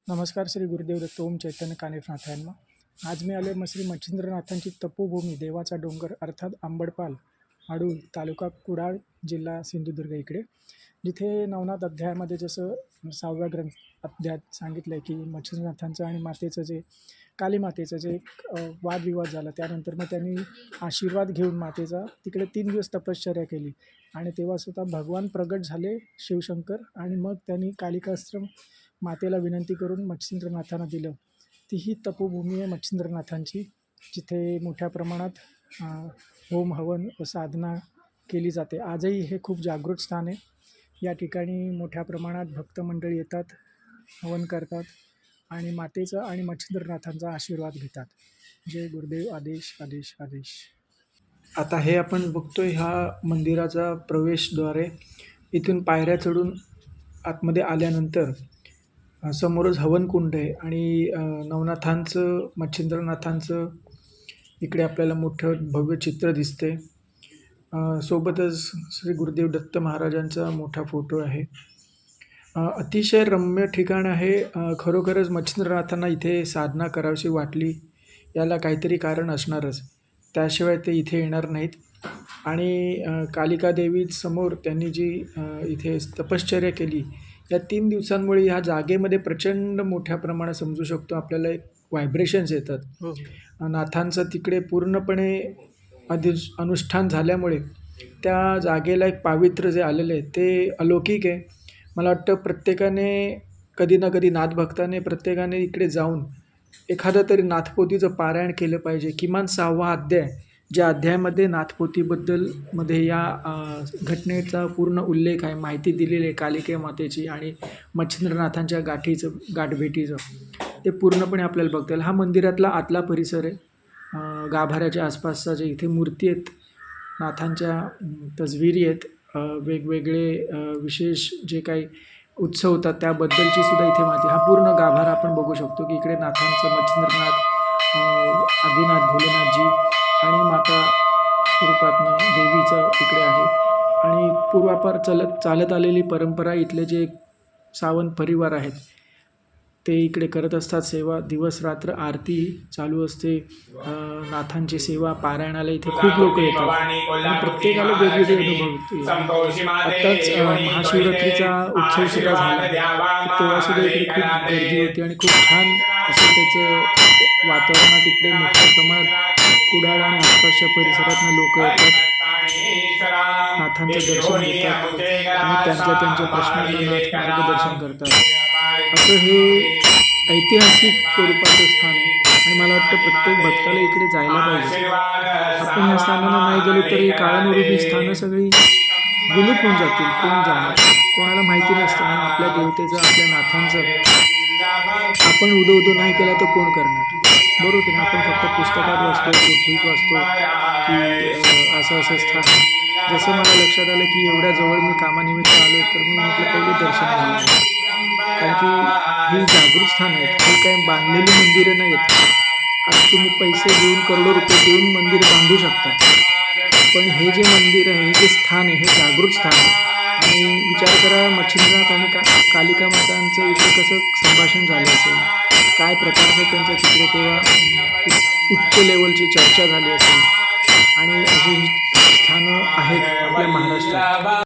नमस्कार. श्री गुरुदेव दत्त ओम चैतन्य कानिफनाथांना. आज मी आले श्री मच्छिंद्रनाथांची तपोभूमी देवाचा डोंगर अर्थात आंबडपाल आडूळ तालुका कुडाळ जिल्हा सिंधुदुर्ग इकडे, जिथे नवनाथ अध्यायामध्ये जसं 6व्या अध्यायात सांगितलं आहे की मच्छिंद्रनाथांचं आणि मातेचं जे कालीमातेचं जे वादविवाद झाला, त्यानंतर मग त्यांनी आशीर्वाद घेऊन मातेचा तिकडे 3 दिवस तपश्चर्या केली आणि तेव्हा स्वतः भगवान प्रगट झाले शिवशंकर आणि मग त्यांनी कालिकास्त्र मातेला विनंती करून मच्छिंद्रनाथांना दिलं. तीही तपोभूमी आहे मच्छिंद्रनाथांची, जिथे मोठ्या प्रमाणात होम हवन व साधना केली जाते. आजही हे खूप जागृत स्थान आहे. या ठिकाणी मोठ्या प्रमाणात भक्त मंडळी येतात, हवन करतात आणि मातेचा आणि मच्छिंद्रनाथांचा आशीर्वाद घेतात. जय गुरुदेव. आदेश आदेश आदेश. आता हे आपण बघतोय हा मंदिराचा प्रवेशद्वार आहे. इथून पायऱ्या चढून आतमध्ये आल्यानंतर समोरच हवनकुंड आहे आणि नवनाथांचं मच्छिंद्रनाथांचं इकडे आपल्याला मोठं भव्य चित्र दिसते. सोबतच श्री गुरुदेव दत्त महाराजांचा मोठा फोटो आहे. अतिशय रम्य ठिकाण आहे. खरोखरच मच्छिंद्रनाथांना इथे साधना करावीशी वाटली, याला काहीतरी कारण असणारच, त्याशिवाय ते इथे येणार नाहीत. आणि कालिका देवी समोर त्यांनी जी इथे तपश्चर्या केली, या 3 दिवसांमुळे ह्या जागेमध्ये प्रचंड मोठ्या प्रमाणात समजू शकतो आपल्याला एक व्हायब्रेशन्स येतात. नाथांचं तिकडे पूर्णपणे अनुष्ठान झाल्यामुळे त्या जागेला एक पावित्र्य जे आलेलं आहे ते अलौकिक आहे. मला वाटतं प्रत्येकाने कधी ना कधी नाथभक्ताने प्रत्येकाने इकडे जाऊन एखादं तरी नाथपोथीचं पारायण केलं पाहिजे. किमान 6वा अध्याय, ज्या अध्यायामध्ये नाथपोथीबद्दल या घटनेचा पूर्ण उल्लेख आहे, माहिती दिलेली आहे कालिके मातेची आणि मच्छिंद्रनाथांच्या गाठभेटीचं, ते पूर्णपणे आपल्याला बघता येईल. हा मंदिरातला आतला परिसर आहे. गाभाऱ्याच्या आसपासचा जे इथे मूर्ती आहेत, नाथांच्या तसविरी आहेत, वेगवेगळे विशेष जे काही उत्सव होतात त्याबद्दलची सुद्धा इथे माहिती. हा पूर्ण गाभारा आपण बघू शकतो की इकडे नाथांचं मच्छिंद्रनाथ, आदिनाथ भोलेनाथजी आणि माता रूपातनं देवीचं इकडे आहे. आणि पूर्वापार चालत आलेली परंपरा, इथले जे सावंत परिवार आहेत ते इकडे करत असतात सेवा. दिवस रात्र आरती चालू असते, नाथांची सेवा, पारायणाला इथे खूप लोक येतात आणि प्रत्येकाला वेगवेगळे अनुभव होते. आत्ताच महाशिवरात्रीचा उत्सव सुद्धा झाला, तेव्हा सुद्धा इकडे खूप गर्दी होती आणि खूप छान असं त्याचं वातावरणात इकडे मोठ्या प्रमाणात कुडाळ आणि आसपासच्या परिसरातनं लोक येतात, नाथांचं दर्शन घेतात आणि त्यांच्या प्रश्नांना मार्गदर्शन करतात. असं हे ऐतिहासिक स्वरूपाचं स्थान आहे आणि मला वाटतं प्रत्येक भक्ताला इकडे जायला पाहिजे. आपण या स्थानाला नाही गेलो तर ही काळानुरूपी स्थानं सगळी विलुप्त होऊन जातील. कोण जाणार, कोणाला माहिती नसतं. आणि आपल्या देवतेचं, आपल्या नाथांचं आपण उदो नाही केला तर कोण करणार, बरोबर की नाही? आपण फक्त पुस्तकात वाचतो, ठीक वाचतो की असं स्थान. जसं मला लक्षात आलं की एवढ्या जवळ मी कामानिमित्त आलो तर मी म्हटलं पहिले दर्शन घ्यायला, कारण की ही जागृत स्थान आहेत. ही काही बांधलेली मंदिरं नाही आहेत. आज तुम्ही पैसे देऊन, करोडो रुपये देऊन मंदिर बांधू शकता, पण हे जे मंदिर आहे, हे जे स्थान आहे, हे जागृत स्थान आहे. आणि विचार करा, मच्छिंद्रनाथ आणि कालिका मातांचं इथे कसं संभाषण झालं असेल, काय प्रकारचं त्यांचं तिकडे तेव्हा उच्च लेवलची चर्चा झाली असेल. आणि अशी स्थानं आहेत आपल्या महाराष्ट्रात.